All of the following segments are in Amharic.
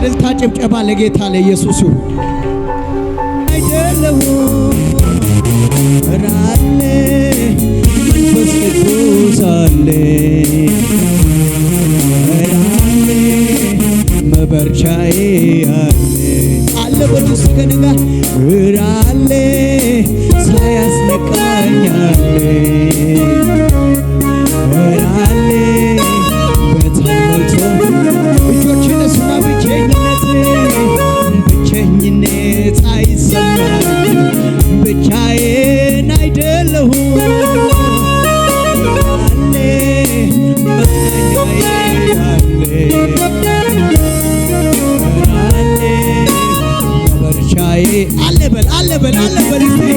እልልታ ጭብጨባ ለጌታ ለኢየሱስ ይሁን። አይደለሁም ራለ መንፈስ ቅዱስ አለ ራለ መበርቻዬ አለ በዱስ ከነጋ ራለ ሳያስነቃኝ አለ ራለ በተሞልቶ እጆችን እሱና ብቸኝነት አይሰማኝ ብቻዬን አይደለሁም አለ መጽናኛዬ አለ መበርቻዬ አለ በል እስቲ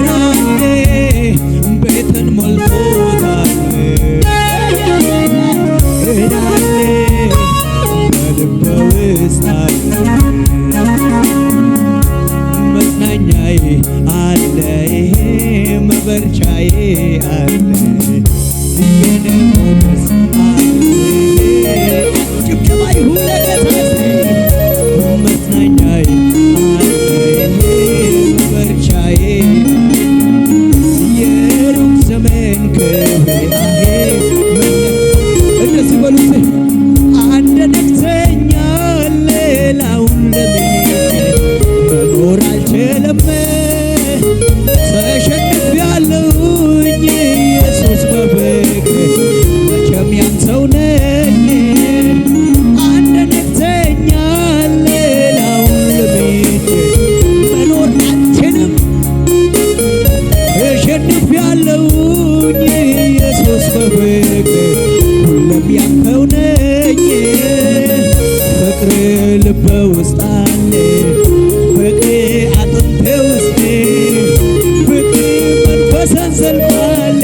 ራሌ ቤትን ሞልቶታል ራሌ በልቤ ውስጥ አለ መጽናኛዬ አለ መበርቻዬ አለ የኔ ሞገስ አለ ጭብጨባ ይሁን ለጌታ መጽናኛዬ አለ መበርቻዬ የሩቅ ዘመን ክብሬ እንደዚህ በሉት አንድ ነግተኛል ሌላውን ለመሄድ መኖር አልችልም ተሸንፌያለሁኝ ኢየሱስ በፍቅር መቼም ያንተው ነኝ አንድ ነግተኛል ሌላውን ለመሄድ መኖር አልችልም ተሸንፌያለሁኝ ኢየሱስ በፍቅር ሁሌም ያንተው ነኝ ፍቅር ልቤ ውስጥ አለ ፍቅር አጥንቴ ውስጥ ፍቅር መንፈሴን ዘልቋል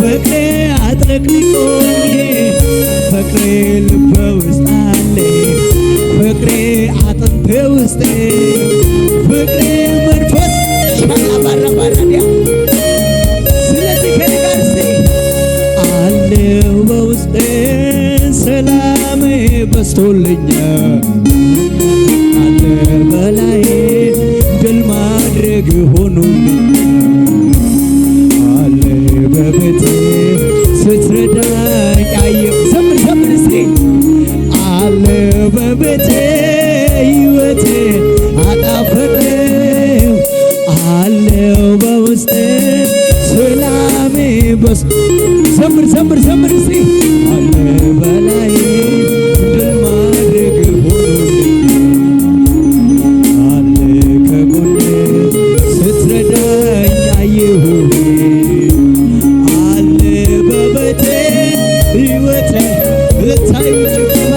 ፍቅር አጥለቅልቆኝ ፍቅር ልቤ ውስጥ አለ ፍቅር አጥንቴ ውስጥ ፍቅር መንፈስ ሻላባራባራዲያ ስለዚህ ከኔ ጋር እስቲ አለው በውስጤ ሰላም በስቶልኛል አለ በላይ ድል ማድረግ ሆኖልኛል አለ በቤቴ ስትረዳኝ አየሁ ዘምር እስቲ አለ በቤቴ ሕይወቴ አጣፈጠው አለው በውስጤ ሰላሜ ዘምር እስቲ አለ በላይ ድል ማድረግ ሆኖልኛል አለ ከጎኔ ስትረዳኝ አየሁ አለ በቤቴ ሕይወቴ ልታይ ጭብጨባ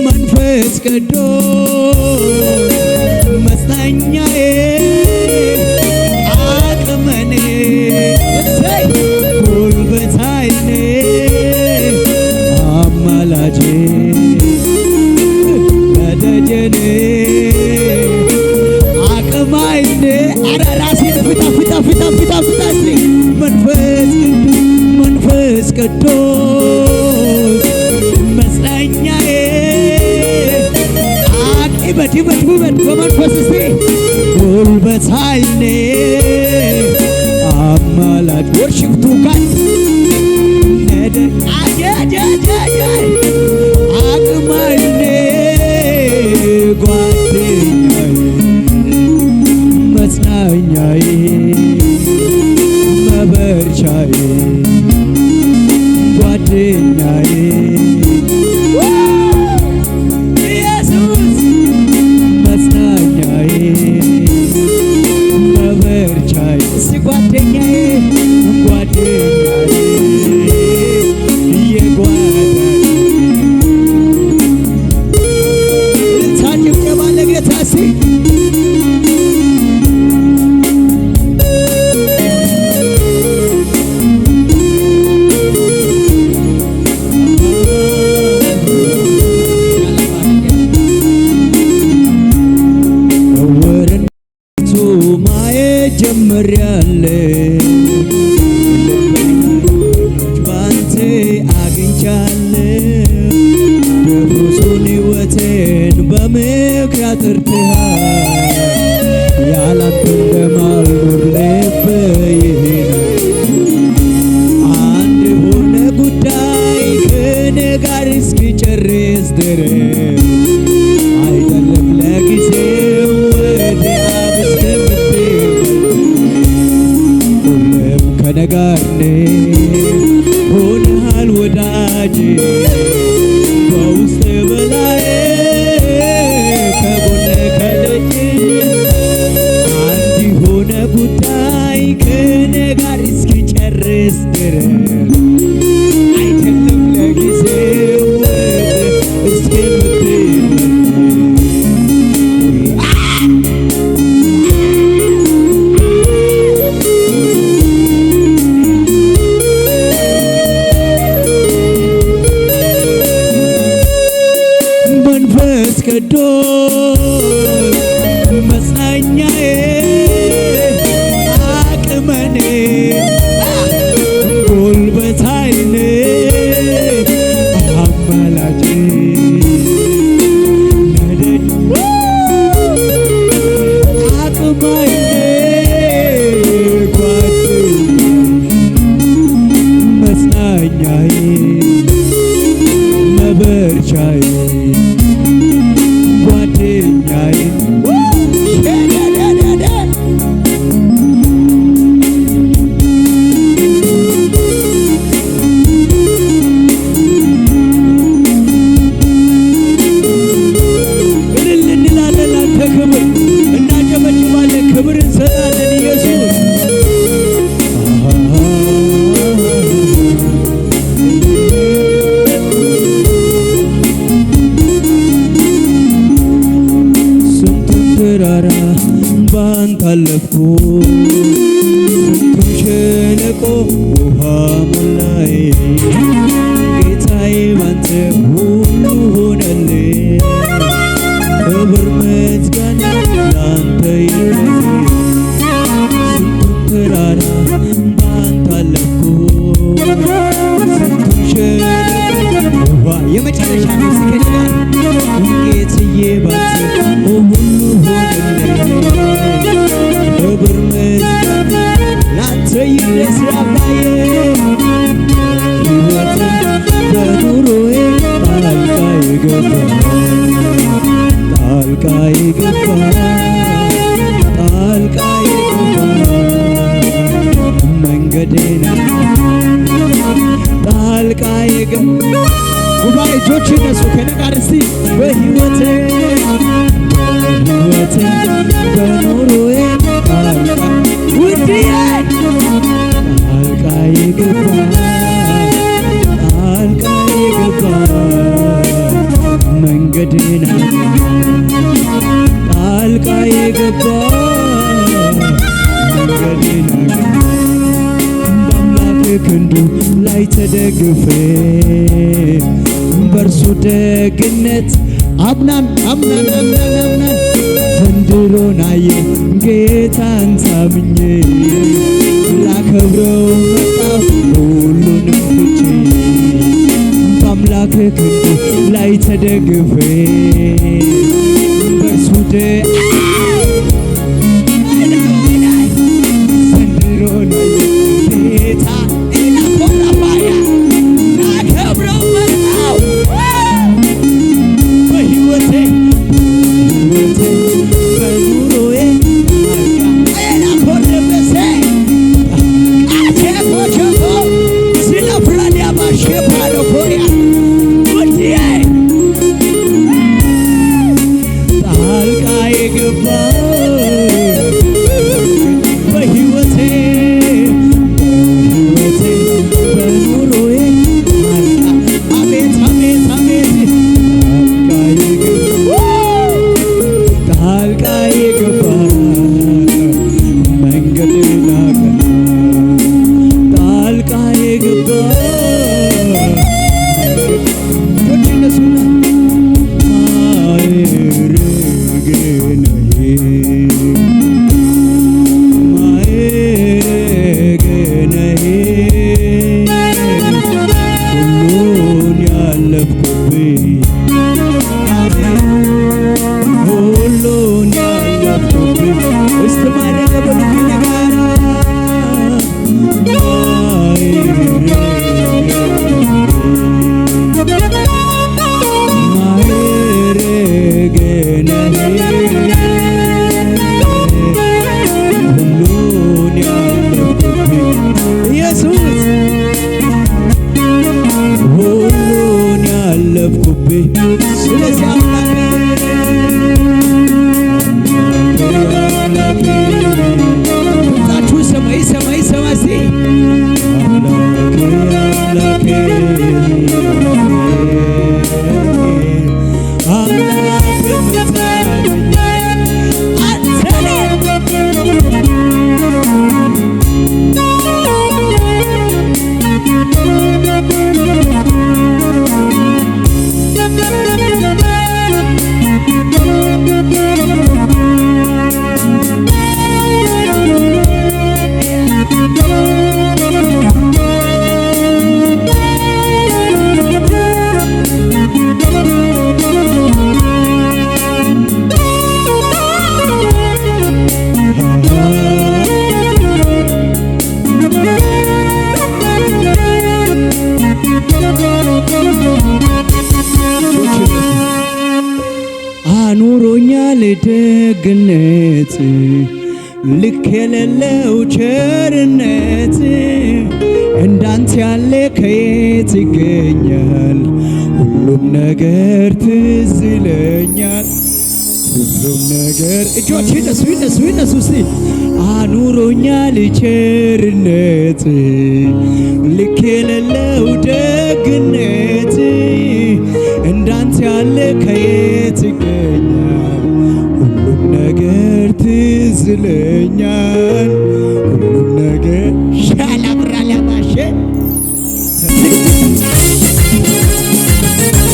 መንፈስ ቅዱስ መጽናኛዬ አቅመኔ ጉልበታዬ አማላጄ በደጀኔ አቅማይኔ ኧረ ራሴን ፍታ እስቲ መንፈስ ቅዱስ መጽናኛዬ ይበድ በመንፈስ እስቲ ጉልበታዬ አማላጅ ወርሺፕ ቱ ጋድ አቅማዬ ጓደኛዬ መጽናኛዬ መበርቻዬ ጓደኛዬ ኢየሱስ መጽናኛዬ መበርቻዬ እስቲ ጓደኛዬ እስክጨርስ ድረስ አይደለም ለጊዜው ወደ አብ እስከምትመለስ ሁሌም ከእኔ ጋር ሆነሃል ወዳጄ በውስጥ በላይ ከጎኔ ከደጅ አንድ ሆነ ጉዳይ ከእኔ ጋር እስክጨርስ ድረስ አይደለም ለጊዜው መንፈስ ቅዱስ መጽናኛዬ አቅመኔ ጉልበት ኃይሌ አማላጄ ነደኝ አቅም ኃይሌ ጓደኛዬ መጽናኛዬ መበርቻዬ ጓደኛዬ እልል እንላለን ላንተ ክብር እናጨበጭባለን ክብር እንሰጣለን ኢየሱስ ተራራ ባንተ አለፍኩ ስንቱን ሸለቆ ውሃ ሞላኝ ጌታዬ ባንተ ሁሉ ሆነልኝ ክብር ምስጋና ላንተ ይሁን ስንቱን ተራራ ባንተ አለፍኩ ስንቱን ሸለቆ ውሃ የመጨረሻ ምስጋና ጌታዬ ባንተ ሁሉ ክብር ምስጋና ላንተ ይድረስ አባዬ ሕይወትን በኑሮዬ ጣልቃ የገባ መንገዴን ጣልቃ የገባ ጉባኤ እጆች እነሱ ከእኔ ጋር እስቲ በሕይወቴ በኑሮዬ ጣልቃ ውድዬ ጣልቃ የገባ መንገዴን ጣልቃ የገባ መንገዴን በአምላክ ክንዱ ላይ ተደግፌ በእርሱ ደግነት አምናን ዘንድሮን አየሁ ጌታን ታምኜ ላከብረው መጣሁ ሁሉንም ትቼ በአምላክ ክንዱ ላይ ተደግፌ በእርሱ ዘንድሮን አየሁ ጌታ ኢላኮራባያ ላከብረው መጣሁ በሕይወቴ በኑሮዬ ጣልቃ አኑሮኛል ደግነት ልክ የሌለው ቸርነት እንዳንተ ያለ ከየት ይገኛል? ሁሉም ነገር ትዝ ይለኛል ሁሉም ነገር እጆች ይነሱ ይነሱ ይነሱ እስቲ አኑሮኛል ቸርነት ልክ የሌለው ደግነት እንዳንተ ያለ ከየት ይገኛል? ሁሉም ነገር ትዝ ይለኛል ሁሉም ነገር ሻላብራላ ማሼ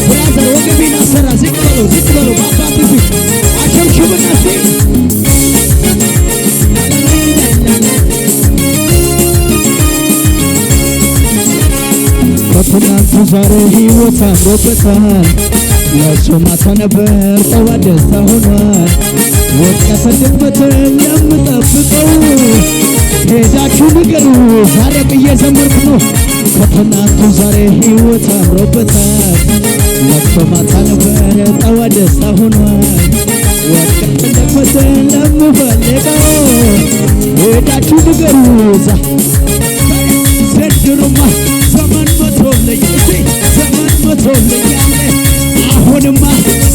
ብራዘር ወገቤን አሰራ ዝቅ በለው በአባት ፊት አሸብሽብና እስቲ ከትናንቱ ዛሬ ሕይወት አምሮበታል። ለእሱ ማታ ነበር ጠዋት ደስታ ሆኗል። ወድቀትበትን የምጠብቀው ሄዳችሁ ንገሩ ዛሬ ብዬ ዘመርኩ ነው። ከትናንቱ ዛሬ ሕይወት አምሮበታል። ለእሱ ማታ ነበር ጠዋት ደስታ ሆኗል። ወድቀትበትን ለምፈልገው ሄዳችሁ ንገሩ ዘንድሮማ ዘመን መቶልኝ ዘመን መቶልኛል። አሁንማ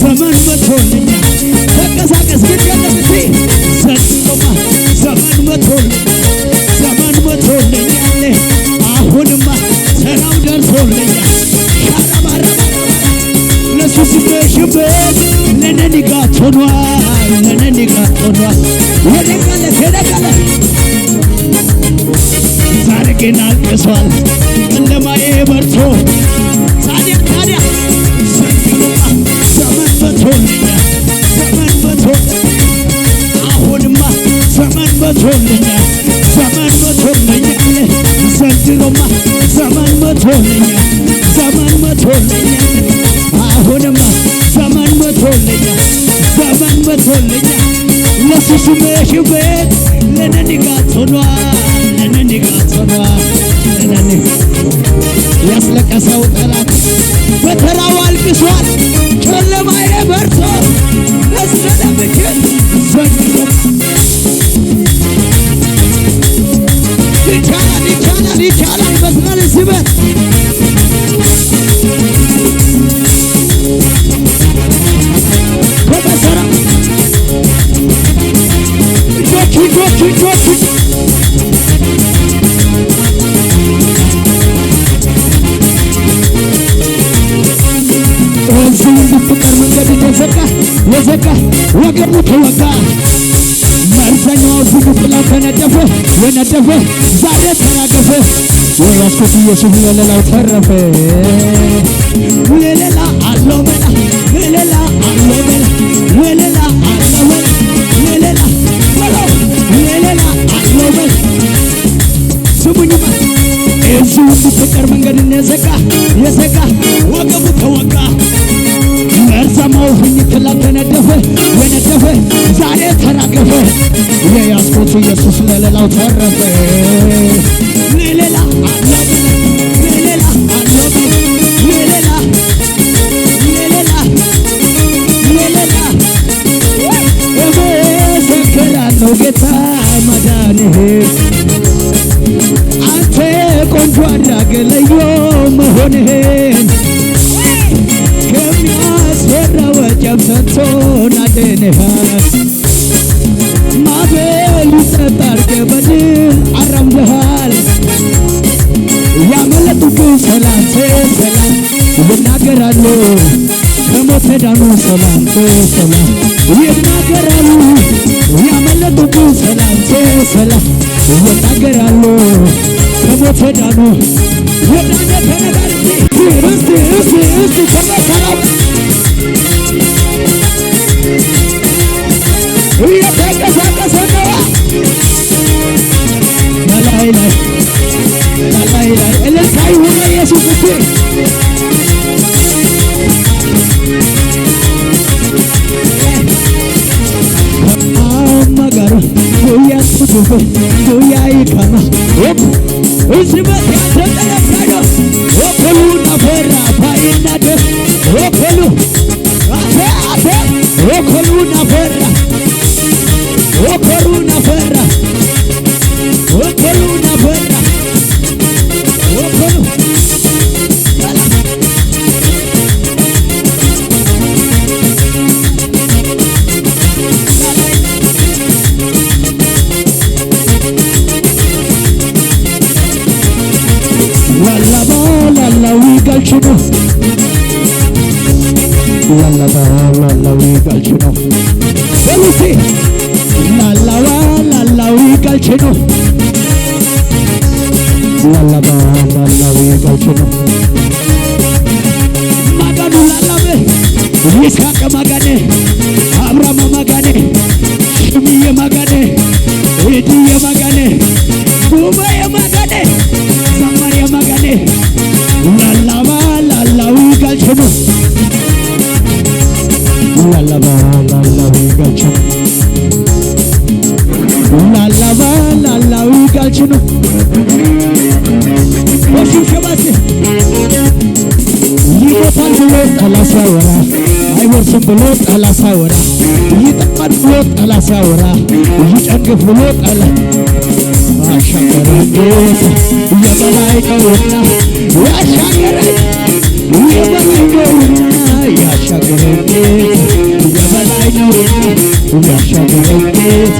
ዘመን መቶልኛል። ተንቀሳቀስ ግን ያለብት ዘንድሮማ ዘመን መቶልኛል። አሁንማ ተራው ደርሶልኛል። ሻራባራ ለሱ ስበሽበት ለነኒጋት ሆኗል ለነኒጋት ሆኗል። ወደቀለ ተደቀለ ዛሬ ግን አልቅሷል ጨለማዬ በርቶ ታዲያ ዘንድሮማ ዘመን መቶልኛል ዘመን አሁንማ ዘመን መቶልኛል ዘመን መቶልኛል። ዘንድሮማ ዘመን መቶልኛል ዘመን አሁንማ ዘመን መቶልኛል ዘመን ለሱ ስመሽበት ለነኒጋት ሆኗል ለነኒጋት ሆኗል። ያስለቀሰው ጠላት በተራው አልቅሷል ጨለማዬ በርቶ እስከደምችል ዘንድሮ ይቻላል መስላል ሲበት በመሰራ እጆች እዚህ እንድትቀር መንገድ የዘጋ ወገቡ ተወጋ። መርዘኛው እዚህ ጥላው ተነደፈ የነደፈ ዛሬ ተራገፈ። የያዝኩት ኢየሱስ ለሌላው ተረፈ። ለሌላ አለው መላ ለሌላ አለው መላ ለሌላ አለው መላ ለሌላ ለሌላ አለው መላ ስሙኝማ እዚህ እንድትቀር መንገድ የዘጋ ወገቡ ተወጋ። መርዘማው ጥላው ተነደፈ የነደፈ ዛሬ ተራገፈ። የያዝኩት ኢየሱስ ለሌላው ተረፈ። ለሌላ አለው ለሌላ አለው ለሌላ እመሰክራለሁ ጌታ ማዳንህን አንተ ቆንጆ አድራገ ለዮ መሆንህን ከሚያስፈራ ወጀብ ሰጥቶን አድነሃል። ማዕበሉ ጸጥ አድርገህ በድል አራምደሃል። ያመለጡብህ ሰላም ይናገራሉ ከሞት ዳኑ ሰላም ይናገራሉ። ያመለጡብህ ሰላም ይናገራሉ ከሞት ዳኑ ወዳነ ተነጋሪ እስቲ ከመሰራው እየተንቀሳቀሰ ነው ላይ እልልታ ይሁን ኢየሱስ እስቲ አማጋሩ ያስፉቱ ያይካማ እስበት ያተጠለፈዶ ወከሉ ነፈራ ባይናደ ወከሉ ወከሉ ላላዊ ጋልችኖ በሉሲ ላላዊ ጋልችኖ ላላዊ ጋልችኖ ማጋኑ ላላበ ይስሐቅ ማጋኔ አብርሃም ማጋኔ ሽምዬ ማጋኔ እድዬ ማጋኔ ዱባዬ ማጋኔ ሰማርያ ማጋኔ ላላዊ ጋልችኖ ላላዊ ጋልችኖ ላላዊ ጋልችኖ ወሽብሸባሴ ይሞታል ብሎ ጠላት ሲያወራ አይወርስም ብሎ ጠላት ሲያወራ ይጠፋል ብሎ ጠላት ሲያወራ ይጨንግፍ ብሎ ጠላት አሻገረኝ ጌታ የበላይ ነውና ያሻገረኝ የበላይ ነውና ያሻገረኝ ጌታ የበላይ ነውና ያሻገረኝ ጌታ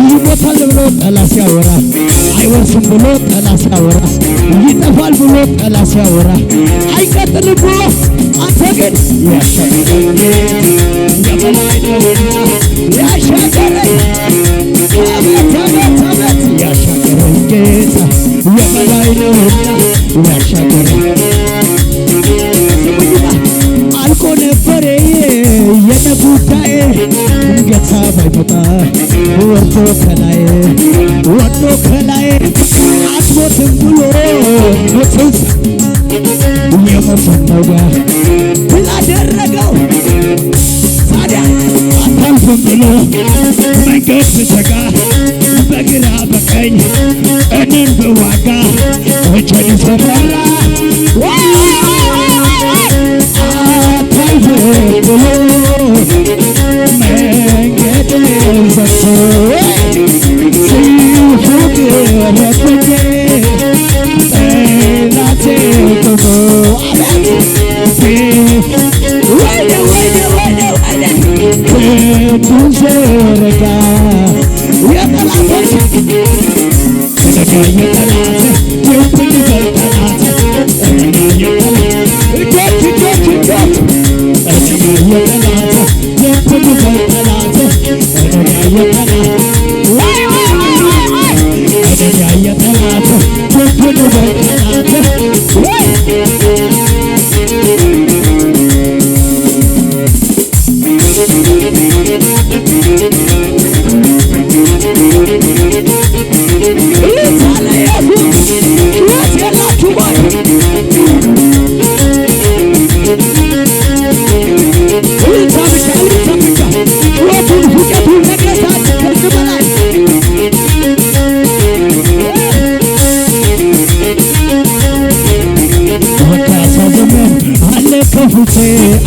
ይሞታል ብሎ ጠላት ሲያወራ አይወርስም ብሎ ጠላት ሲያወራ ይጠፋል ብሎ ጠላት ሲያወራ አይቀጥልም ብሎ አንተ ግን ያሻገረኝ የበላይ ነውና ያሻገረኝ አቤት ያሻገረኝ ጌታ የበላይ ነውና ያሻገረኝ አልቆ ነበረ የኔ ጉዳዬ ጌታ ባይመጣ ወርዶ ከላይ አትሞትም ብሎ ሞትን የሞትን ነውጋ ብላደረገው ታዲያ አታልፍም ብሎ መንገድ ብዘጋ በግራ በቀኝ እኔን ብዋጋ እጄን ሰበራ አታልፍም ብሎ መንገድን ዘግቶ ሲፎግረብኝ ጠላቴ ቆሞ ወይኔ ክንዱን ዘረጋ የጠላቶች የጠላት የብኝ በጠላት እጆች የጠላት የብኝ በጠላት የጠላት የብኝ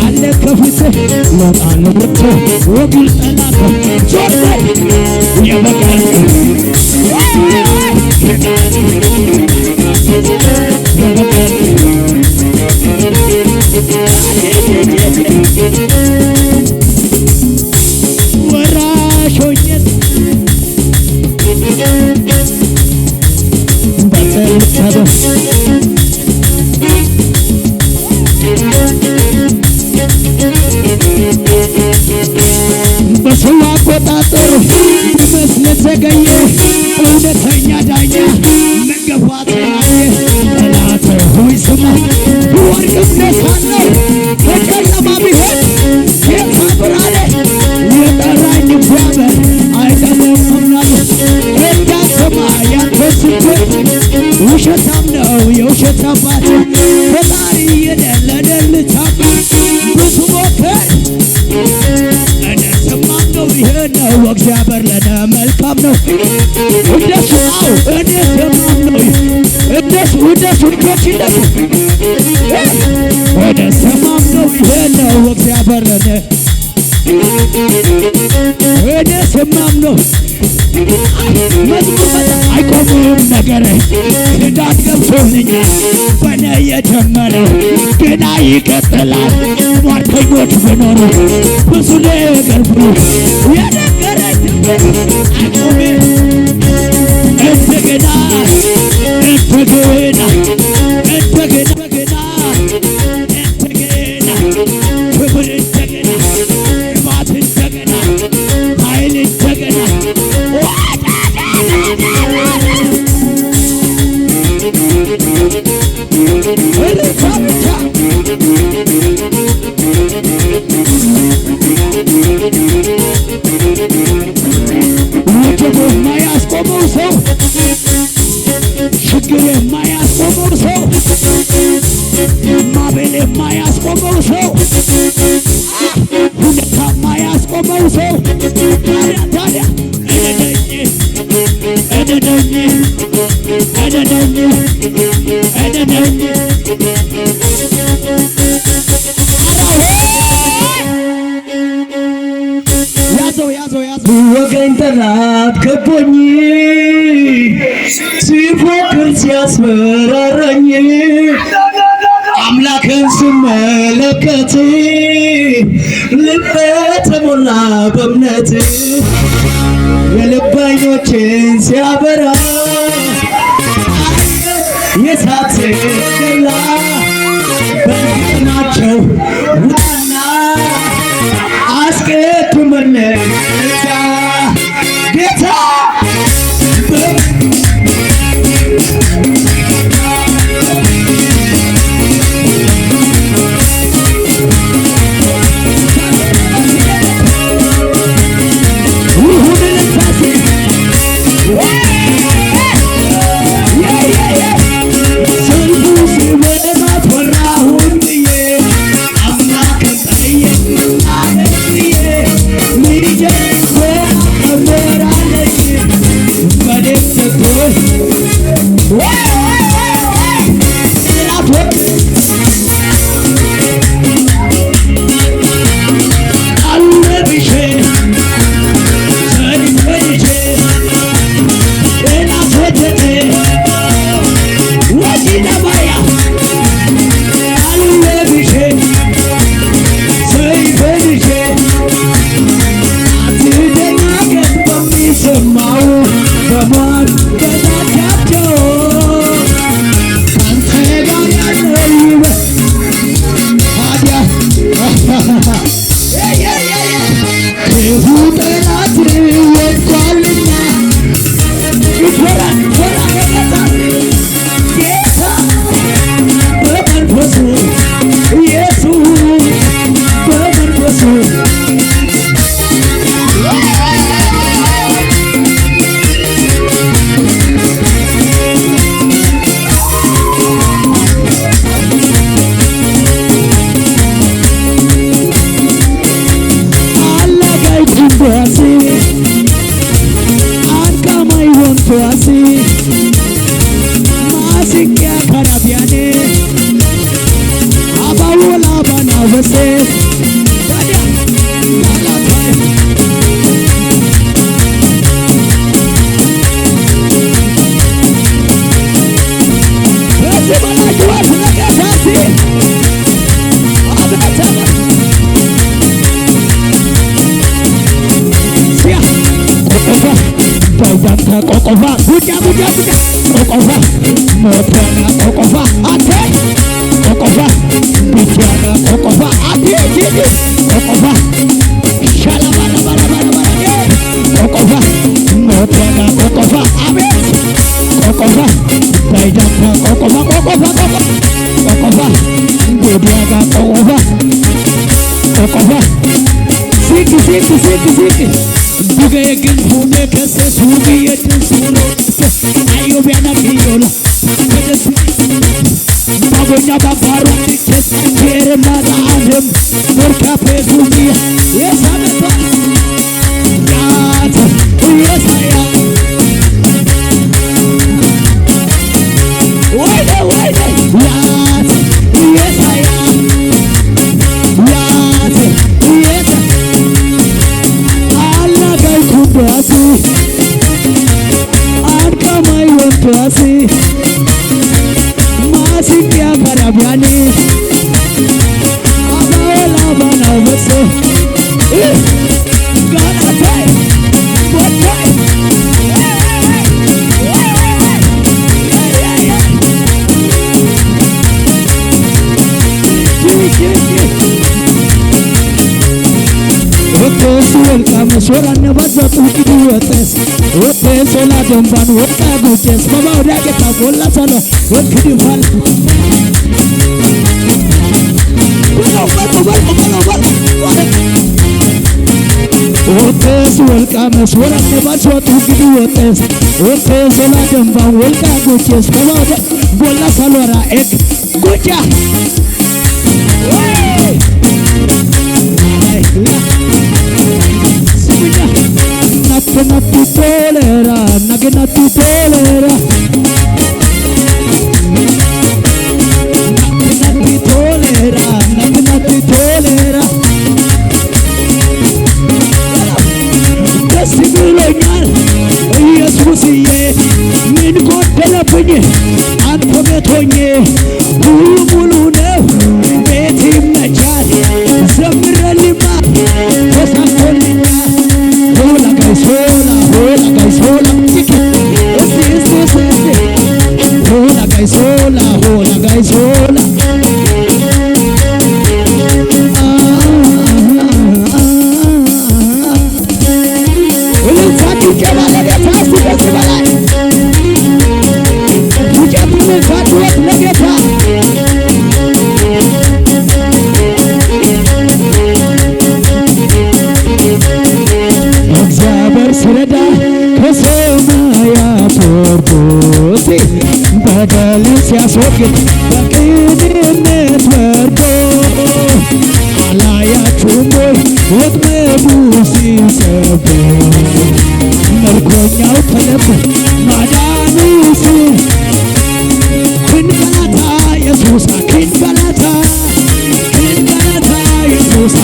አለ ከፍቴ ለጣለ ወጥቶ ወግል ጠላት ዞር በል የበቀል ወራሾኘት በተልቻዶ በሰው አቆጣጠር መስለ ተገኘ እውነተኛ ዳኛ መገፋት ናየ ጠላት ሆይ ስማ ወርቅም ነሳለሁ በጨለማ ቢሆን ጌታ ብርሃኔ የጠራኝ እግዚአብሔር አይደለም አምናለሁ እንዳትሰማ ያንተ ስብከት ውሸታም ነው የውሸት አባት ፈጣሪ የደለደል ታባይ ብዙ ሞከር እኔ ሰማምነው ይሄ ነው እግዚአብሔር ለኔ መልካም ነው እንደሱ እኔ ሰማምነው እንደሱ ልጆች እንደሱ እኔ ሰማምነው ይሄ ነው እግዚአብሔር ለኔ እኔ ሰማምነው መዝሙር አይቆምም ነገሬ ክዳት ገብቶልኛል በኔ የጀመረው ገና ይቀጥላል ሟርተኞች ቢኖሩ ብዙ ነገር ብሎ የነገረኝ አይቆምም እንደገና እንደገና እንደገና እንደገና ፈውሰው ታዲያ እደደኝ ያዘው ወገን ጠላት ከቦኝ ሲፎክር ሲያስፈራራኝ አምላክን ስመለከት ልቤ ተሞላ በእምነት የልብ ዓይኖቼን ሲያበራ የእሳት ገላ በፊናቸው ውጣና አስቀድመን ጌታ ቆቆፋ ቡጃ ቆቆፋ ሞተና ቆቆፋ አቴ ቆቆፋ ቢቻና ቆቆፋ አቴ ጂጂ ቆቆፋ ሻላባላባላባላ ቆቆፋ ሞተና ቆቆፋ አቤት ቆቆፋ ባይዳታ ቆቆፋ ጎዲያጋ ቆቆፋ ሲክ Buge egin hune kese sugi etin suno ayo biana kiyola bagonya babaru tiches kere mada adem morka pe sugi yes abeto yat yes aya wait yat yes aya Tuasi masih kia karabiani abala bana bese gana tay botai Otesuel kamusora nebaza tukidi otes Otesola domban wota gujes Mama udah kita bola solo Wakidi fal Otesuel kamusora nebaza tukidi otes Otesola domban wota gujes Mama udah bola solo ra ek Guja አንተ ቤት ሆኜ ሙሉ ነው ቤት ይመቻል ዘምረልማ ተሳክቶልኛል ሆላ ጋይስ ሆላ ሆላ ጋይስ ሆላ እግዚአብሔር ሲረዳ ከሰማያት ወርዶ በደልን ሲያስወግድ በቅንነት ወርዶ አላያችሁም ወይ ወጥመዱ ሲሰበር ምርኮኛው ተነብር ማዳኑ ክንገላታ ኢየሱስ ክንገላታ ኢየሱስ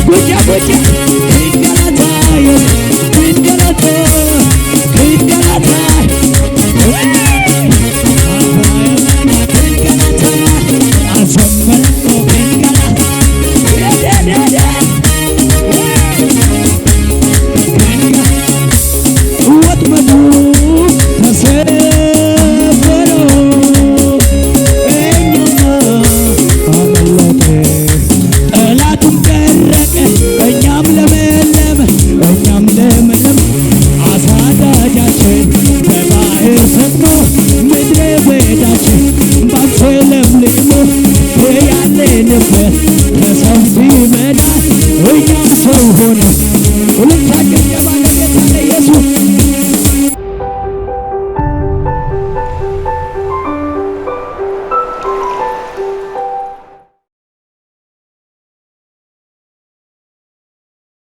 ጉጃ ክንገላታ ክንገላታ ተሰፊ መዳን እኛ ሰው ሆነ